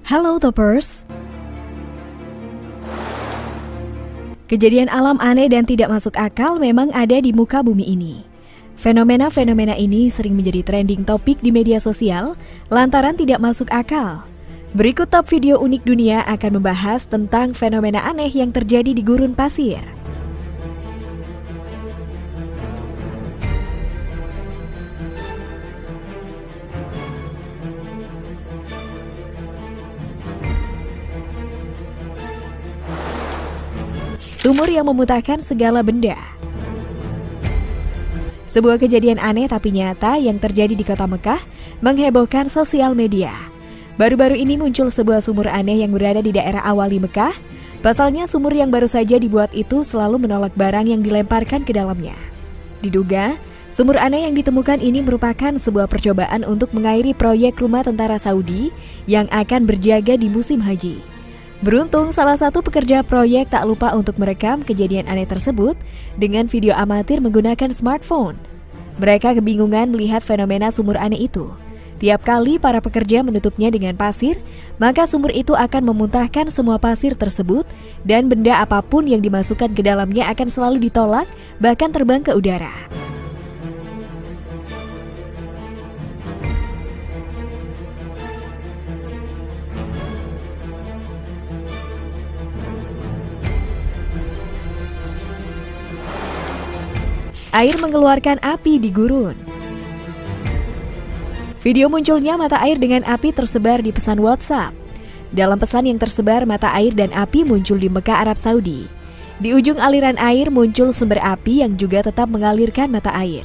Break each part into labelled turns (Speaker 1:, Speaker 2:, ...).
Speaker 1: Halo Toppers. Kejadian alam aneh dan tidak masuk akal memang ada di muka bumi ini. Fenomena-fenomena ini sering menjadi trending topik di media sosial lantaran tidak masuk akal. Berikut top video unik dunia akan membahas tentang fenomena aneh yang terjadi di gurun pasir. Sumur yang memutahkan segala benda. Sebuah kejadian aneh tapi nyata yang terjadi di kota Mekah menghebohkan sosial media. Baru-baru ini muncul sebuah sumur aneh yang berada di daerah Awali Mekah. Pasalnya sumur yang baru saja dibuat itu selalu menolak barang yang dilemparkan ke dalamnya. Diduga, sumur aneh yang ditemukan ini merupakan sebuah percobaan untuk mengairi proyek rumah tentara Saudi yang akan berjaga di musim haji. Beruntung salah satu pekerja proyek tak lupa untuk merekam kejadian aneh tersebut dengan video amatir menggunakan smartphone. Mereka kebingungan melihat fenomena sumur aneh itu. Tiap kali para pekerja menutupnya dengan pasir, maka sumur itu akan memuntahkan semua pasir tersebut dan benda apapun yang dimasukkan ke dalamnya akan selalu ditolak, bahkan terbang ke udara. Air mengeluarkan api di gurun. Video munculnya mata air dengan api tersebar di pesan WhatsApp. Dalam pesan yang tersebar, mata air dan api muncul di Mekah, Arab Saudi. Di ujung aliran air muncul sumber api yang juga tetap mengalirkan mata air.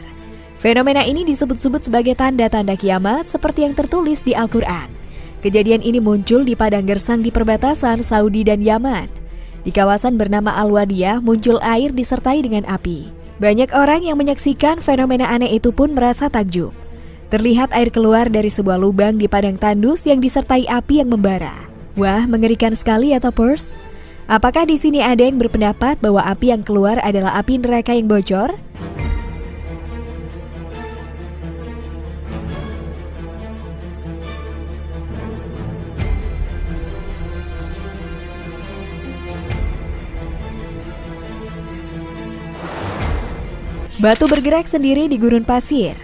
Speaker 1: Fenomena ini disebut-sebut sebagai tanda-tanda kiamat seperti yang tertulis di Al-Quran. Kejadian ini muncul di padang gersang di perbatasan Saudi dan Yaman. Di kawasan bernama Al-Wadiyah muncul air disertai dengan api. Banyak orang yang menyaksikan fenomena aneh itu pun merasa takjub. Terlihat air keluar dari sebuah lubang di padang tandus yang disertai api yang membara. Wah, mengerikan sekali ya Toppers. Apakah di sini ada yang berpendapat bahwa api yang keluar adalah api neraka yang bocor? Batu bergerak sendiri di gurun pasir.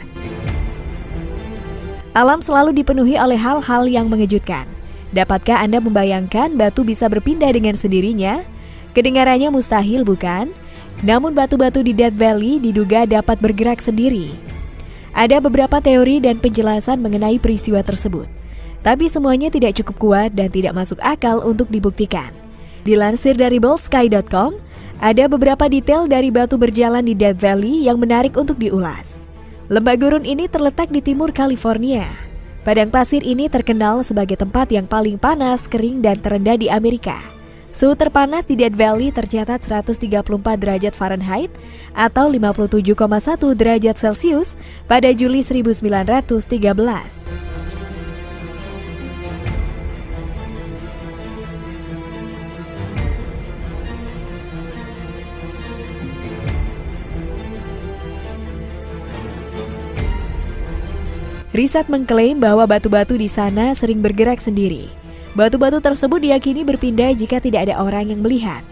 Speaker 1: Alam selalu dipenuhi oleh hal-hal yang mengejutkan. Dapatkah Anda membayangkan batu bisa berpindah dengan sendirinya? Kedengarannya mustahil, bukan? Namun batu-batu di Death Valley diduga dapat bergerak sendiri. Ada beberapa teori dan penjelasan mengenai peristiwa tersebut. Tapi semuanya tidak cukup kuat dan tidak masuk akal untuk dibuktikan. Dilansir dari boldsky.com, ada beberapa detail dari batu berjalan di Death Valley yang menarik untuk diulas. Lembah gurun ini terletak di timur California. Padang pasir ini terkenal sebagai tempat yang paling panas, kering, dan terendah di Amerika. Suhu terpanas di Death Valley tercatat 134 derajat Fahrenheit atau 57,1 derajat Celcius pada Juli 1913. Riset mengklaim bahwa batu-batu di sana sering bergerak sendiri. Batu-batu tersebut diyakini berpindah jika tidak ada orang yang melihat.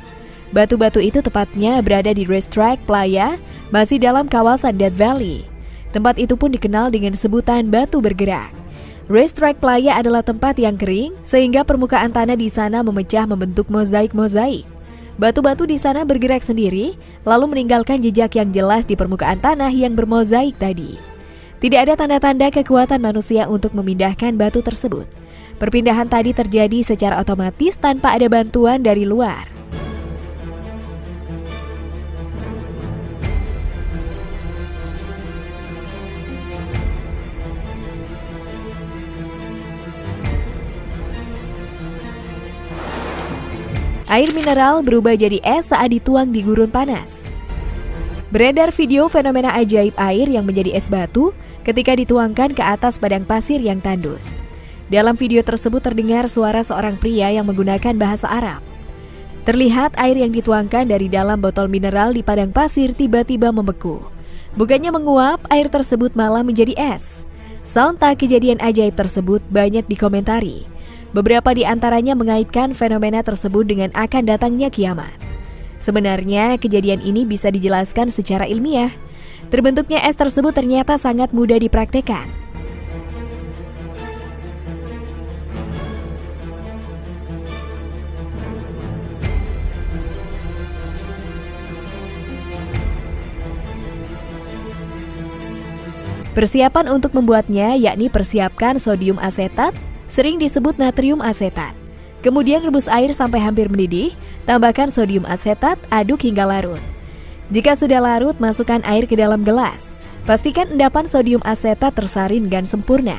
Speaker 1: Batu-batu itu tepatnya berada di Racetrack Playa, masih dalam kawasan Death Valley. Tempat itu pun dikenal dengan sebutan batu bergerak. Racetrack Playa adalah tempat yang kering, sehingga permukaan tanah di sana memecah membentuk mozaik-mozaik. Batu-batu di sana bergerak sendiri, lalu meninggalkan jejak yang jelas di permukaan tanah yang bermozaik tadi. Tidak ada tanda-tanda kekuatan manusia untuk memindahkan batu tersebut. Perpindahan tadi terjadi secara otomatis tanpa ada bantuan dari luar. Air mineral berubah jadi es saat dituang di gurun panas. Beredar video fenomena ajaib air yang menjadi es batu ketika dituangkan ke atas padang pasir yang tandus. Dalam video tersebut terdengar suara seorang pria yang menggunakan bahasa Arab. Terlihat air yang dituangkan dari dalam botol mineral di padang pasir tiba-tiba membeku. Bukannya menguap, air tersebut malah menjadi es. Sontak kejadian ajaib tersebut banyak dikomentari. Beberapa di antaranya mengaitkan fenomena tersebut dengan akan datangnya kiamat. Sebenarnya, kejadian ini bisa dijelaskan secara ilmiah. Terbentuknya es tersebut ternyata sangat mudah dipraktekkan. Persiapan untuk membuatnya yakni persiapkan sodium asetat, sering disebut natrium asetat. Kemudian rebus air sampai hampir mendidih, tambahkan sodium asetat, aduk hingga larut. Jika sudah larut, masukkan air ke dalam gelas. Pastikan endapan sodium asetat tersaring dan sempurna.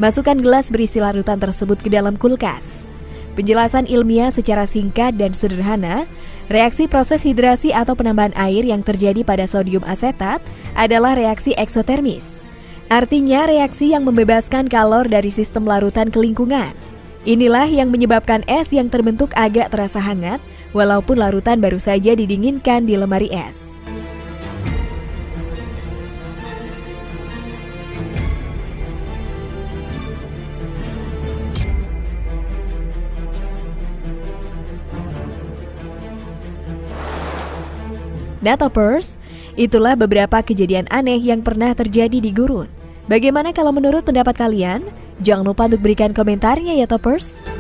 Speaker 1: Masukkan gelas berisi larutan tersebut ke dalam kulkas. Penjelasan ilmiah secara singkat dan sederhana, reaksi proses hidrasi atau penambahan air yang terjadi pada sodium asetat adalah reaksi eksotermis. Artinya reaksi yang membebaskan kalor dari sistem larutan ke lingkungan. Inilah yang menyebabkan es yang terbentuk agak terasa hangat, walaupun larutan baru saja didinginkan di lemari es. Datapers, itulah beberapa kejadian aneh yang pernah terjadi di gurun. Bagaimana kalau menurut pendapat kalian? Jangan lupa untuk berikan komentarnya ya Topers.